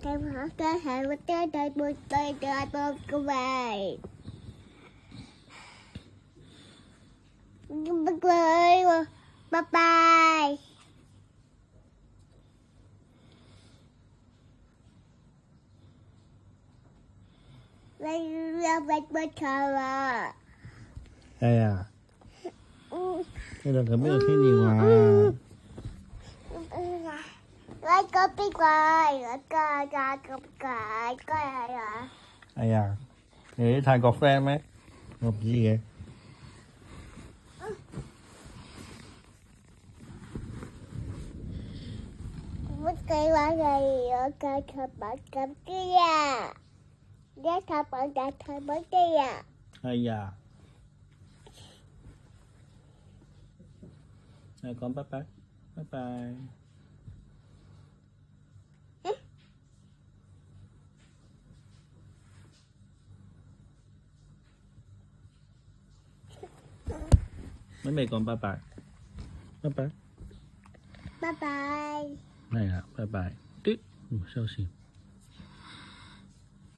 Em hỏi cái hệ của tới đây bơi tới đây bơi của về. Bye bye. Đây là bạch bạch à. Đây à. Đây là không biết là cái gì ngoài. Lấy có biết rồi, cái này à. Đây à. Để thay cà phê mấy. Ngọc gì vậy? Mất cây qua này ở cái thập bản cầm kia. Để thập bản đặt thập bản kia. Đây à. Đây con bye bye. Bye bye. Mấy mẹ con bye bye. Bye bye. Bye bye. Này à, bye bye. Tiếp. Sao xì.